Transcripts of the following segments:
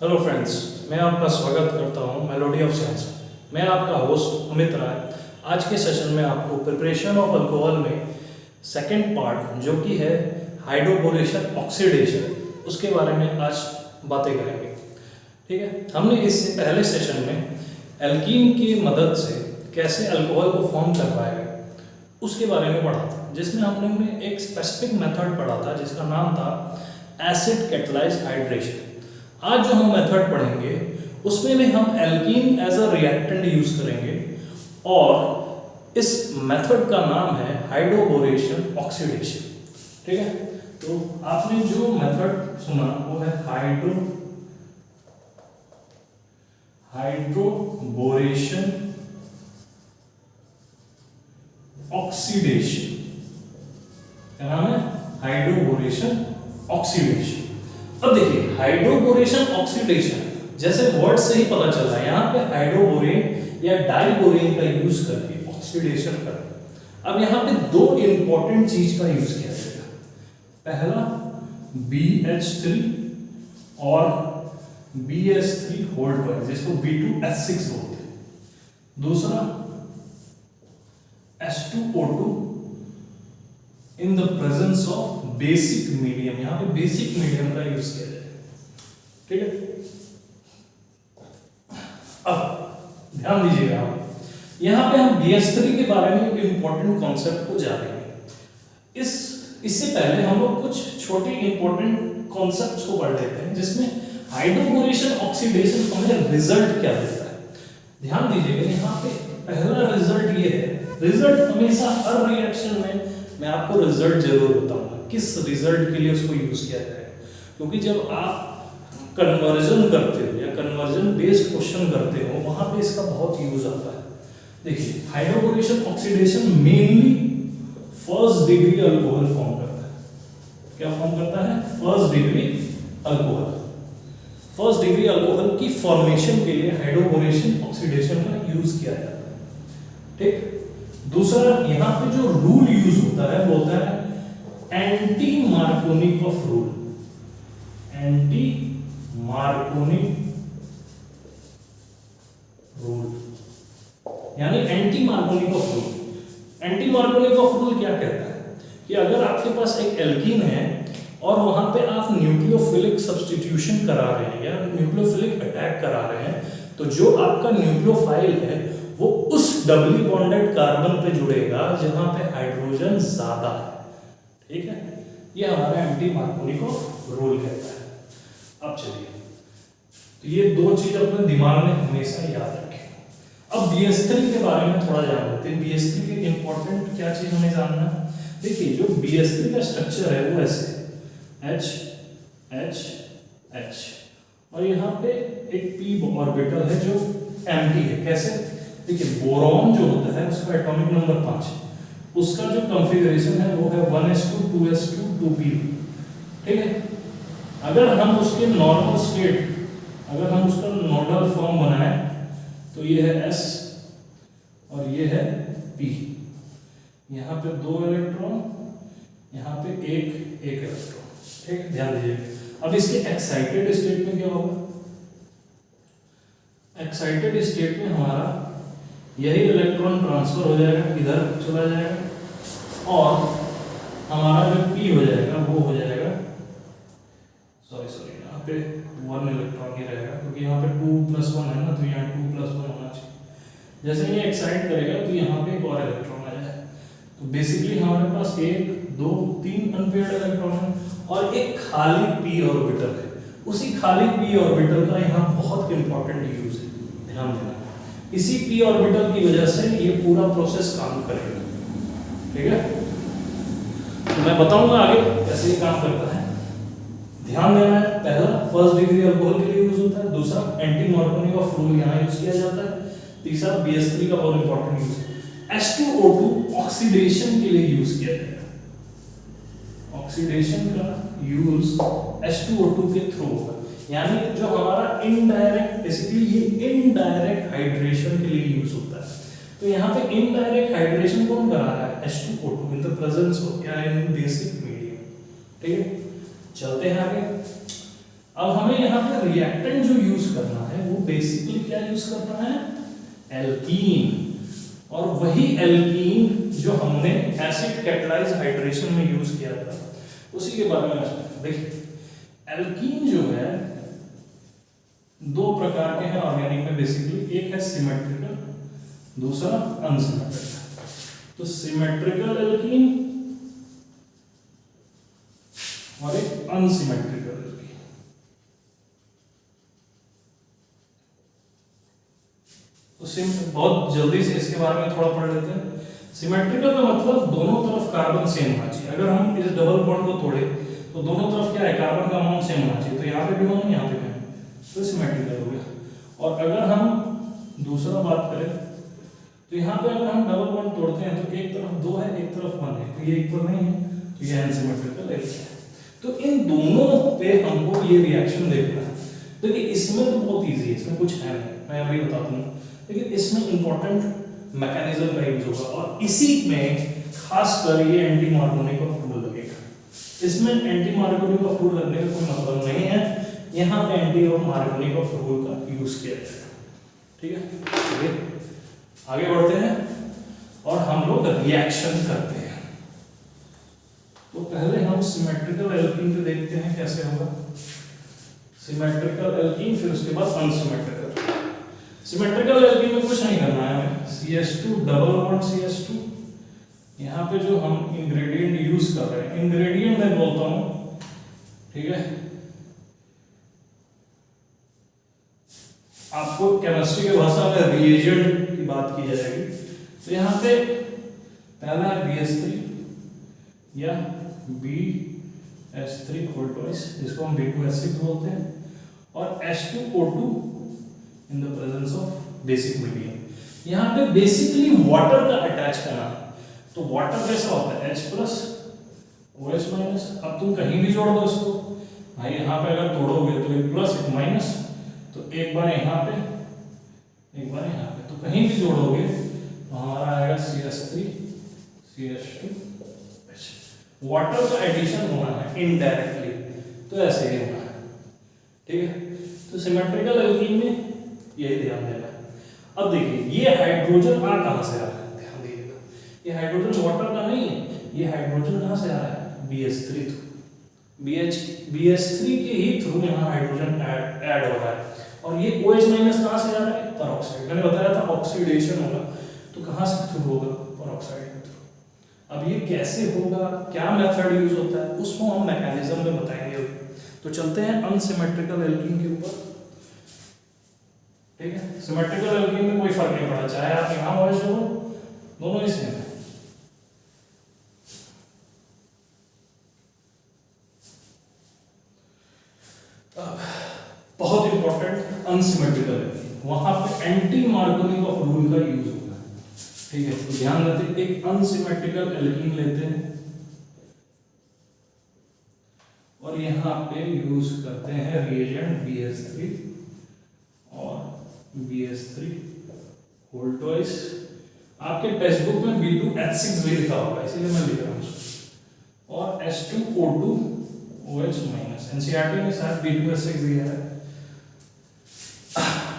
Hello friends, मैं आपका स्वागत करता हूं मेलोडी ऑफ साइंस। मैं आपका होस्ट अमित राय। आज के सेशन में आपको प्रिपरेशन ऑफ अल्कोहल में सेकंड पार्ट जो कि है हाइड्रोबोरेशन ऑक्सीडेशन, उसके बारे में आज बातें करेंगे। ठीक है, हमने इससे पहले सेशन में एल्कीन की मदद से कैसे अल्कोहल को फॉर्म करवाया उसके बारे में पढ़ा था, जिसमें हमने एक स्पेसिफिक मेथड पढ़ा था जिसका नाम था एसिड कैटलाइज्ड हाइड्रेशन। आज जो हम मेथड पढ़ेंगे उसमें भी हम alkene as a reactant use करेंगे और इस मेथड का नाम है हाइड्रोबोरेशन ऑक्सीडेशन। ठीक है, तो आपने जो मेथड सुना वो है हाइड्रोबोरेशन ऑक्सीडेशन। क्या नाम है? Hydroboration oxidation. अब देखिए, हाइड्रोबोरेशन ऑक्सीडेशन जैसे वर्ड से ही पता चल रहा है, यहाँ पे हाइड्रोबोरेन या डाइबोरेन का यूज करके ऑक्सीडेशन कर। अब यहाँ पे दो इंपॉर्टेंट चीज का यूज किया जाएगा। पहला BH3 और BH3 होल्ड पर, जिसको B2H6 बोलते हैं। दूसरा H2O2 in the presence of basic medium. यहां पे बेसिक मीडियम का यूज किया जाएगा। ठीक है, अब ध्यान दीजिएगा, यहां पे हम BH3 के बारे में एक इंपॉर्टेंट कॉन्सेप्ट को जानेंगे। इससे पहले हम लोग कुछ छोटे इंपॉर्टेंट कॉन्सेप्ट्स को पढ़ लेते हैं, जिसमें हाइड्रोबोरेशन ऑक्सीडेशन हमें रिजल्ट क्या देता है। ध्यान दीजिएगा, यहाँ पे पहला रिजल्ट ये है। रिजल्ट हमेशा हर रिएक्शन में मैं आपको रिजल्ट जरूर बताऊंगा किस रिजल्ट के लिए उसको यूज किया जाएगा, क्योंकि जब आप कन्वर्जन करते हो या कन्वर्जन बेस्ड क्वेश्चन करते हो वहां पे इसका बहुत यूज आता है। देखिए, hydroboration oxidation mainly first degree alcohol form करता है। क्या फॉर्म करता है? First degree alcohol. First degree alcohol की फॉर्मेशन के लिए हाइड्रोबोरेशन ऑक्सीडेशन का यूज किया जाता है। ठीक, दूसरा यहाँ पे जो रूल यूज होता है वो होता है anti Markovnikov rule. Anti Markovnikov rule यानी anti Markovnikov rule. Anti Markovnikov rule क्या कहता है कि अगर आपके पास एक एल्कीन है और वहां पे आप न्यूक्लियोफिलिक सब्स्टिट्यूशन करा रहे हैं या न्यूक्लियोफिलिक अटैक करा रहे हैं, तो जो आपका न्यूक्लियोफाइल है वो उस डबली बॉन्डेड कार्बन पे जुड़ेगा जहां पे हाइड्रोजन ज्यादा है। ठीक है, ये हमारा एंटी मार्कोनिकॉफ रूल कहता है। अब चलिए, तो ये दो चीज अपने दिमाग में हमेशा याद रखें। अब BH3 के बारे में थोड़ा जान लेते हैं। BH3 के इंपॉर्टेंट क्या चीज हमें जानना है। देखिए, जो BH3 का स्ट्रक्चर है वो ऐसे H H H और यहाँ पे एक p ऑर्बिटल है जो एम्प्टी है। कैसे? देखिए, बोरॉन जो होता है उसका एटॉमिक नंबर 5, उसका जो कॉन्फ़िगरेशन है वो है 1s2 2s2 2p। ठीक है, अगर हम उसके नॉर्मल स्टेट, अगर हम उसका नोडल फॉर्म बनाएं तो ये है s और ये है p। यहाँ पे 2 इलेक्ट्रॉन, यहाँ पे एक इलेक्ट्रॉन। ठीक है, ध्यान दीजिए। अब इसके एक्साइटेड स्टेट में क्या होगा? एक्साइटेड स्टेट में हमारा यही इलेक्ट्रॉन ट्रांसफर हो जाएगा, इधर चला जाएगा और हमारा जो p हो जाएगा वो हो जाएगा, सॉरी यहाँ पे 1 इलेक्ट्रॉन ही रहेगा, क्योंकि यहाँ पे 2+1 है ना, तो यहाँ 2+1 होना चाहिए। जैसे ये एक्साइट करेगा तो यहाँ पे एक और इलेक्ट्रॉन आ जाएगा। तो बेसिकली हमारे पास 1 2 3 अनपेयर्ड इलेक्ट्रॉन है और एक खाली p ऑर्बिटल है। उसी खाली p ऑर्बिटल का यहाँ बहुत इंपॉर्टेंट यूज है, ध्यान देना। इसी p ऑर्बिटल की वजह से ये पूरा प्रोसेस काम करेगा। ठीक है, तो मैं बताऊंगा आगे कैसे ये काम करता है। ध्यान देना है, पहला फर्स्ट डिग्री अल्कोहल के लिए यूज होता है, दूसरा एंटी मार्कोनिकॉफ रूल यहाँ यूज किया जाता है, तीसरा BH3 का बहुत इंपॉर्टेंट यूज है। H2O2 ऑक्सीडेशन के लिए यूज किया जाएगा। ऑक्सीडेशन का यूज H2O2 के थ्रू होगा, यानी जो हमारा इनडायरेक्ट, बेसिकली ये इनडायरेक्ट हाइड्रेशन के लिए यूज होता है। तो यहाँ पे इनडायरेक्ट हाइड्रेशन कौन करा रहा है? H2O2 in the presence of या इन बेसिक मीडियम। ठीक है, चलते हैं आगे। अब हमें यहाँ पे रिएक्टेंट जो यूज करना है वो बेसिकली क्या यूज करना है, एल्कीन। और वही एल्कीन जो हमने एसिड कैटालाइज हाइड्रेशन में यूज किया था उसी के बारे में देखिए। एल्कीन जो है दो प्रकार के हैं ऑर्गेनिक में बेसिकली, एक है सिमेट्रिकल, दूसरा अनसिमेट्रिकल। तो सिमेट्रिकल एल्कीन और एक अनसिमेट्रिकल एल्कीन। तो बहुत जल्दी से इसके बारे में थोड़ा पढ़ लेते हैं। सिमेट्रिकल का मतलब दोनों तरफ कार्बन सेम होना चाहिए। अगर हम इस डबल बॉन्ड को तोड़े तो दोनों तरफ क्या है, कार्बन का अमाउंट सेम होना चाहिए। तो यहाँ पे भी होना, यहाँ पे भी, तो सिमेट्रिकल हो गया। और अगर हम दूसरा बात करें तो यहाँ पे अगर हम डबल बॉन्ड तोड़ते हैं तो एक तरफ 2 है, एक तरफ 1 है, तो ये इक्वल नहीं है, तो ये अनसिमेट्रिकल है। तो इन दोनों पे हमको ये रिएक्शन देखना है। देखिए इसमें तो बहुत इजी है, इसमें कुछ है नहीं, मैं अभी बताता हूँ। लेकिन इसमें इंपॉर्टेंट मैकेनिज्म का यूज होगा और इसी में खासकर ये एंटी मार्कोनी का फ्लूइड लगेगा। इसमें एंटी मार्कोनी का फ्लूइड लगने का कोई मतलब नहीं है, यहाँ पे एंटी और मार्कोनी का फ्लूइड का यूज किया जाएगा। ठीक है, चलिए आगे बढ़ते हैं और हम लोग रिएक्शन करते हैं। तो पहले हम सिमेट्रिकल एल्कीन पे देखते हैं कैसे होगा। सिमेट्रिकल एल्कीन, फिर उसके बाद अनसिमेट्रिकल। सिमेट्रिकल एल्कीन में कुछ नहीं करना है हमें, CH2 डबल बॉन्ड CH2। यहाँ पे जो हम इंग्रेडिएंट यूज कर रहे हैं, इंग्रेडिएंट मैं बोलता हूँ, ठीक है, आपको केमिस्ट्री की भाषा में रिएजेंट की बात की जाएगी। तो यहाँ पे पहला है BH3 या BH3 होल ट्वाइस, जिसको हम B2H6 बोलते हैं, और H2O2 in the presence of basic medium. यहाँ पे बेसिकली वाटर का अटैच करना है। तो वाटर कैसा होता है, H+OH-। अब तुम कहीं भी जोड़ दो इसको भाई, यहाँ पे अगर तोड़ोगे तो एक प्लस एक माइनस, तो एक बार यहाँ पे एक बार यहाँ पे, तो कहीं भी जोड़ोगे तो हमारा आएगा CH3 CH2H। वाटर का एडिशन होना है इनडायरेक्टली, तो ऐसे ही होना है। ठीक है, तो सिमेट्रिकल एल्कीन में यही ध्यान देना है। अब देखिए ये हाइड्रोजन आ कहाँ से आ रहा है, ध्यान दीजिएगा, ये हाइड्रोजन वाटर का नहीं है, ये हाइड्रोजन कहाँ से आ रहा है, BH3 थ्रू। BH3 के ही थ्रू यहाँ हाइड्रोजन ऐड हो रहा है। और ये OH- कहाँ से आ रहा है, पेरोक्साइड। मैंने बताया था ऑक्सीडेशन होगा, तो कहाँ से थ्रू होगा, पेरोक्साइड के थ्रू। अब ये कैसे होगा, क्या मेथड यूज होता है, उसको हम मैकेनिज्म में बताएंगे। तो चलते हैं अनसिमेट्रिकल एल्कीन के ऊपर। ठीक है, सिमेट्रिकल एल्कीन में कोई फर्क नहीं पड़ा, चाहे आप यहाँ OH हो, दोनों ही सेम है। बहुत इंपॉर्टेंट अनसिमेट्रिकल एल्कीन, वहां पे एंटी मार्कोनी का रूल का यूज होगा। ठीक है, तो ध्यान रखते, एक अनसिमेट्रिकल एल्कीन लेते हैं और यहाँ पे यूज करते हैं रिएजेंट BH3 और BH3 होल ट्वाइस। आपके टेक्स्ट बुक में B2H6 भी लिखा होगा, इसीलिए मैं लिख रहा हूँ। और H2O2OH-। NCERT में शायद B2H6 दिया है।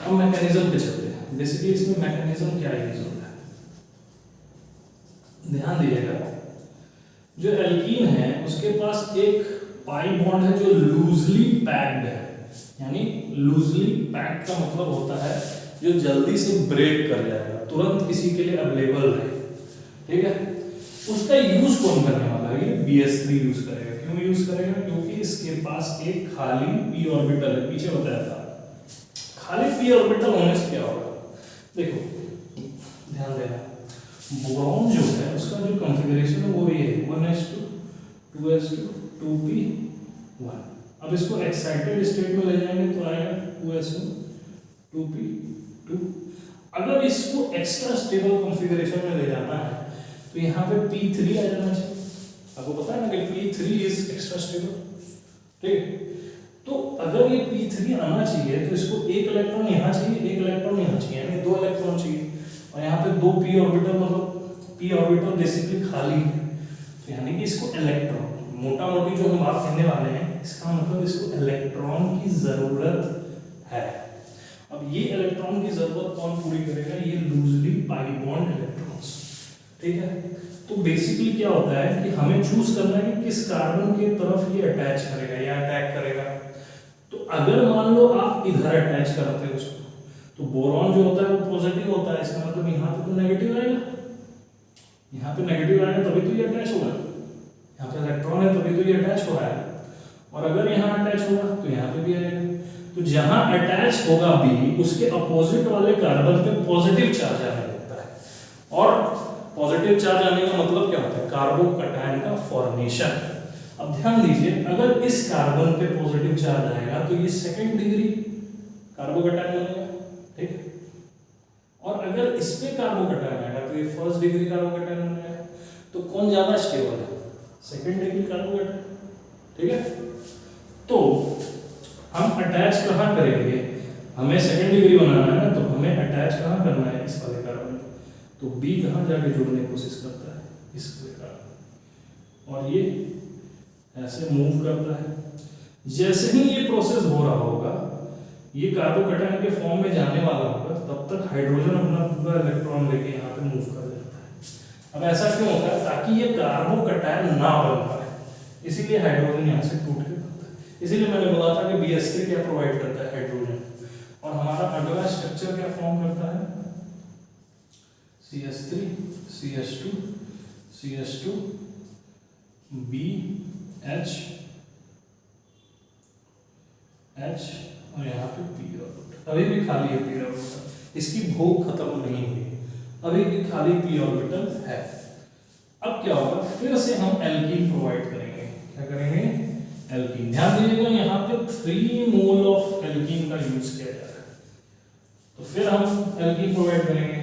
अब मैकेनिज्म पे चलते हैं। बेसिकली इसमें मैकेनिज्म क्या यूज होता है, ध्यान दीजिएगा। जो एल्कीन है उसके पास एक पाई बॉन्ड है जो लूजली पैक्ड है, यानी लूजली पैक्ड का मतलब होता है जो जल्दी से ब्रेक कर जाएगा, तुरंत किसी के लिए अवेलेबल रहे। ठीक है, उसका यूज कौन करने वाला है, ये BH3 यूज करेगा। क्यों यूज करेगा, क्योंकि इसके पास एक खाली p ऑर्बिटल है, पीछे बताया था। खाली p ऑर्बिटल होने से क्या होगा, देखो ध्यान देना, बोरॉन जो है उसका जो कॉन्फ़िगरेशन है वो ये है 1s2 2s2 2p1। अब इसको एक्साइटेड स्टेट में ले जाएंगे तो आएगा 2s2 2p2। अगर इसको एक्स्ट्रा स्टेबल कॉन्फ़िगरेशन में ले जाना है तो यहाँ पे p3 आ जाना चाहिए। आपको पता है ना कि p3 इज एक्स्ट्रा स्टेबल। ठीक, तो अगर ये p3 आना चाहिए तो इसको एक इलेक्ट्रॉन यहाँ चाहिए, एक इलेक्ट्रॉन यहाँ चाहिए, यानी 2 इलेक्ट्रॉन चाहिए। और यहाँ पे 2 p ऑर्बिटल, मतलब p ऑर्बिटल बेसिकली खाली है, तो यानी कि इसको इलेक्ट्रॉन, मोटा मोटी जो हम बात करने वाले हैं इसका मतलब इसको इलेक्ट्रॉन की जरूरत है। अब ये इलेक्ट्रॉन की जरूरत कौन पूरी करेगा? ये लूजली पाई बॉन्ड इलेक्ट्रॉन्स, ठीक है। तो बेसिकली क्या होता है कि हमें चूज करना है कि किस कार्बन की तरफ ये अटैच करेगा या अटैक करेगा। तो अगर मान लो आप इधर अटैच करते हो उसको, तो बोरॉन जो होता है वो पॉजिटिव होता है, इसका मतलब यहाँ पे तो नेगेटिव आएगा, यहाँ पे नेगेटिव आएगा तभी तो ये अटैच होगा। यहाँ पे इलेक्ट्रॉन है तभी तो ये अटैच हो रहा है, और अगर यहाँ अटैच होगा तो यहाँ पे भी आएगा। तो जहाँ अटैच होगा बी, उसके अपोजिट वाले कार्बन पे पॉजिटिव चार्ज आने लगता है, और पॉजिटिव चार्ज आने का मतलब क्या होता है? कार्बोकैटायन का फॉर्मेशन। अब ध्यान दीजिए, अगर इस कार्बन पे पॉजिटिव चार्ज आएगा तो ये सेकंड डिग्री कार्बोकैटायन बनेगा, ठीक। और अगर इस पे कार्बोकैटायन आएगा तो ये फर्स्ट डिग्री कार्बोकैटायन बनेगा। तो कौन ज्यादा स्टेबल है? सेकंड डिग्री कार्बोकैटायन, ठीक है। तो हम अटैच कहाँ करेंगे? हमें सेकंड डिग्री बनाना है, तो हमें अटैच कहाँ करना है? इस वाले कार्बन। तो बी कहाँ जाके जुड़ने की कोशिश करता है? इस वाले कार्बन, और ये ऐसे मूव करता है। जैसे ही ये प्रोसेस हो रहा होगा, ये कार्बोकैटायन के फॉर्म में जाने वाला होगा, तब तक हाइड्रोजन अपना पूरा इलेक्ट्रॉन लेके यहाँ पे मूव कर जाता है। अब ऐसा क्यों होता है? ताकि ये कार्बोकैटायन ना बन पाए, इसीलिए हाइड्रोजन यहाँ से टूट के बनता है। इसीलिए मैंने बोला था कि BH3 क्या प्रोवाइड करता है? हाइड्रोजन। और हमारा अगला स्ट्रक्चर क्या फॉर्म करता है? CH3 CH2 CH2 BH H, और यहाँ पे P ऑर्बिटल। अभी भी खाली है P ऑर्बिटल, इसकी भूख खत्म नहीं हुई, अभी भी खाली P ऑर्बिटल है। अब क्या होगा? फिर से हम एल्कीन प्रोवाइड करेंगे। क्या करेंगे? एल्कीन। ध्यान दीजिएगा, यहाँ पे 3 मोल ऑफ एल्कीन का यूज किया जा रहा है। तो फिर हम एल्कीन प्रोवाइड करेंगे,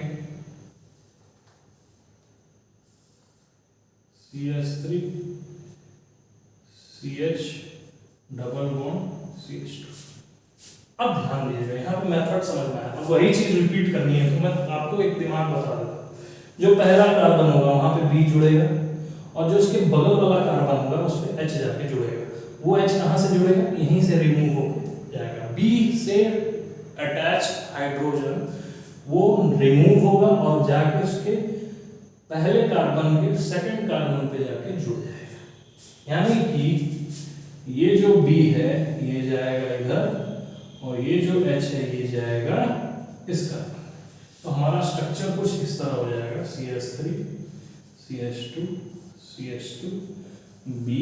CH3 CH double bond CH2। अब ध्यान दीजिएगा, यहाँ पे मेथड समझना है। अब वही चीज रिपीट करनी है, तो मैं आपको एक दिमाग बता देता हूँ। जो पहला कार्बन होगा वहां पे B जुड़ेगा, और जो उसके बगल वाला कार्बन होगा उस पे H जाके जुड़ेगा। वो H कहाँ से जुड़ेगा? यहीं से रिमूव होकर जाएगा। B से अटैच हाइड्रोजन वो रिमूव होगा और जाके उसके पहले कार्बन के सेकंड कार्बन पे जाके जुड़ जाएगा। यानी कि ये जो B है ये जाएगा इधर, और ये जो H है ये जाएगा इस कार्बन। तो हमारा स्ट्रक्चर कुछ इस तरह हो जाएगा, CH3 CH2 CH2 B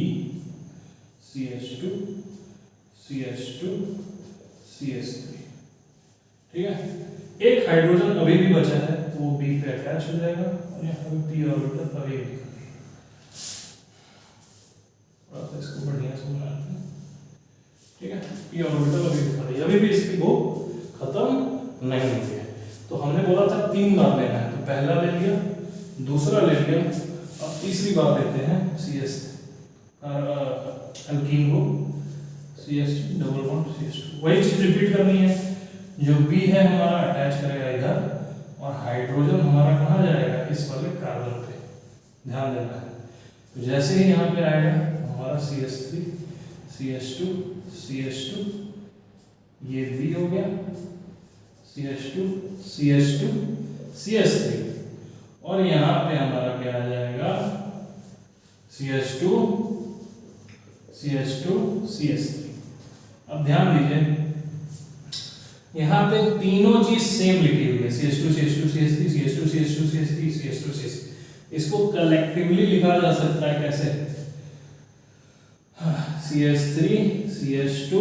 CH2 CH2 CH3, ठीक है। एक हाइड्रोजन अभी भी बचा है, तो वो B पे अटैच हो जाएगा, और यहाँ पे P ऑर्बिटल अभी भी इसको बढ़िया से बनाते हैं, ठीक है। P ऑर्बिटल अभी दिखा रही है, अभी भी इसकी वो खत्म नहीं हुई है। तो हमने बोला था 3 बार लेना है, तो पहला ले लिया, दूसरा ले लिया, अब तीसरी बार लेते हैं CS एल्कीन को, CH2 डबल बॉन्ड CH2। वही चीज रिपीट करनी है। जो B है हमारा अटैच करेगा इधर, और हाइड्रोजन हमारा कहाँ जाएगा? इस वाले कार्बन पे। ध्यान देना है। तो जैसे ही यहाँ पे आएगा हमारा CH3 CH2 CH2, ये B हो गया, CH2 CH2 CH3, और यहाँ पे हमारा क्या आ जाएगा? CH2 CH2 CH3। अब ध्यान दीजिए, यहाँ पे तीनों चीज सेम लिखी हुई है, CH2 CH2 CH3 CH2 CH2 CH3 CH2 CH3। इसको कलेक्टिवली लिखा जा सकता है कैसे? CH3 CH2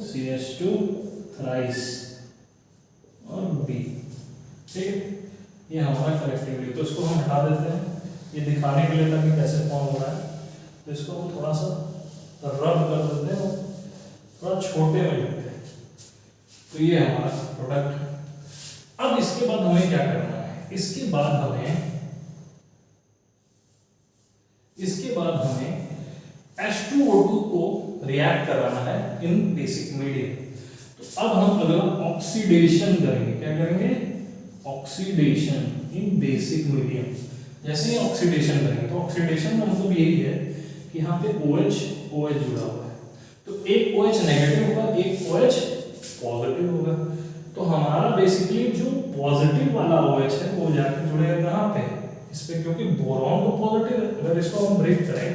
CH2 थ्राइस और B, ठीक है। ये हमारा कलेक्टिवली, तो इसको हम हटा देते हैं, ये दिखाने के लिए ताकि कैसे फॉर्म हो रहा है। तो इसको हम थोड़ा सा रब कर देते हैं, थोड़ा छोटे में लिखते हैं। तो ये हमारा प्रोडक्ट है। अब इसके बाद हमें क्या करना है? इसके बाद हमें H2O2 को रिएक्ट कराना है इन बेसिक मीडियम। तो अब हम अगला ऑक्सीडेशन करेंगे। क्या करेंगे? ऑक्सीडेशन इन बेसिक मीडियम। जैसे ही ऑक्सीडेशन करेंगे, तो ऑक्सीडेशन का मतलब यही है कि यहाँ पे OH जुड़ा हुआ है, तो एक OH नेगेटिव होगा, एक OH पॉजिटिव होगा। तो हमारा बेसिकली जो पॉजिटिव वाला OH है वो जाके जुड़ेगा कहाँ पे, इस पे, क्योंकि बोरॉन तो पॉजिटिव है। अगर इसको हम ब्रेक करें,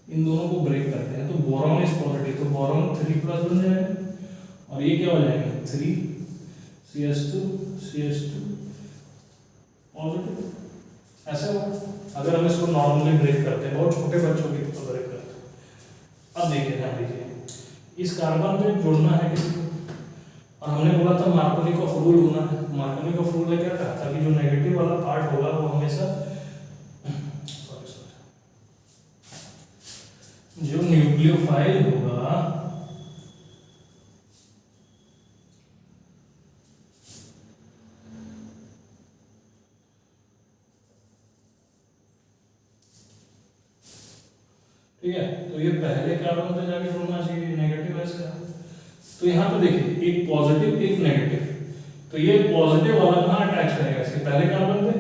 इन दोनों को ब्रेक करते हैं तो बोरॉन इज पॉजिटिव, तो बोरॉन 3+ बन जाएगा और ये क्या हो जाएगा 3CH2 पॉजिटिव, ऐसे होगा अगर हम इसको नॉर्मली ब्रेक करते हैं, बहुत छोटे बच्चों की तरह ब्रेक करते हैं। अब देखिए ध्यान दीजिए, इस कार्बन पे जुड़ना है किसी को, और हमने बोला था मार्कोनिकॉफ रूल होना है। मार्कोनिकॉफ रूल ने क्या कहा था कि जो नेगेटिव वाला पार्ट होगा वो हमेशा जो न्यूक्लियोफाइल होगा ठीक है, तो ये पहले कार्बन पे जाके जुड़ना चाहिए, नेगेटिव है इसका। तो यहाँ पे देखिए एक पॉजिटिव एक नेगेटिव, तो ये पॉजिटिव वाला कहाँ अटैच रहेगा, इसके पहले कार्बन पे,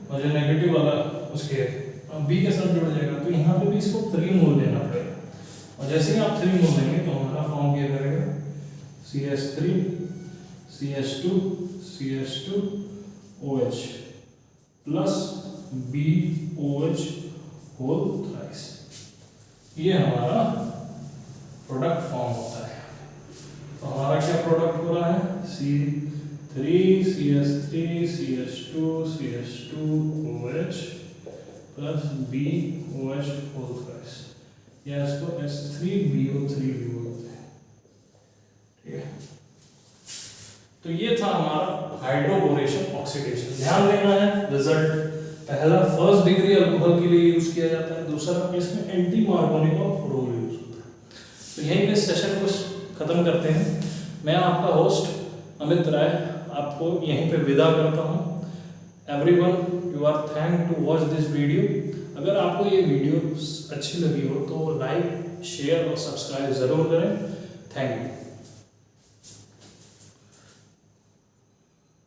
और जो नेगेटिव वाला उसके बी के साथ जुड़ जाएगा। तो यहाँ पे भी इसको 3 मोल लेना पड़ेगा, और जैसे ही आप 3 मोल लेंगे तो हमारा फॉर्म क्या करेगा CH3 CH2 CH2 OH plus BOH whole thrice. ये हमारा प्रोडक्ट फॉर्म होता है। तो हमारा क्या प्रोडक्ट हो रहा है C3CH3 CH2 CH2 OH plus BOH whole thrice, या इसको H3BO3 भी बोलते हैं, ठीक है। तो ये था हमारा हाइड्रोबोरेशन ऑक्सीडेशन। ध्यान देना है रिजल्ट, पहला फर्स्ट डिग्री अल्कोहल के लिए यूज किया जाता है, दूसरा इसमें एंटी मार्कोनिकॉफ रूल यूज होता है। तो यहीं पे सेशन को खत्म करते हैं। मैं आपका होस्ट अमित राय आपको यहीं पे विदा करता हूँ। Everyone you are thank to watch this video. अगर आपको ये वीडियो अच्छी लगी हो तो लाइक शेयर और सब्सक्राइब ज़रूर करें। Thank you.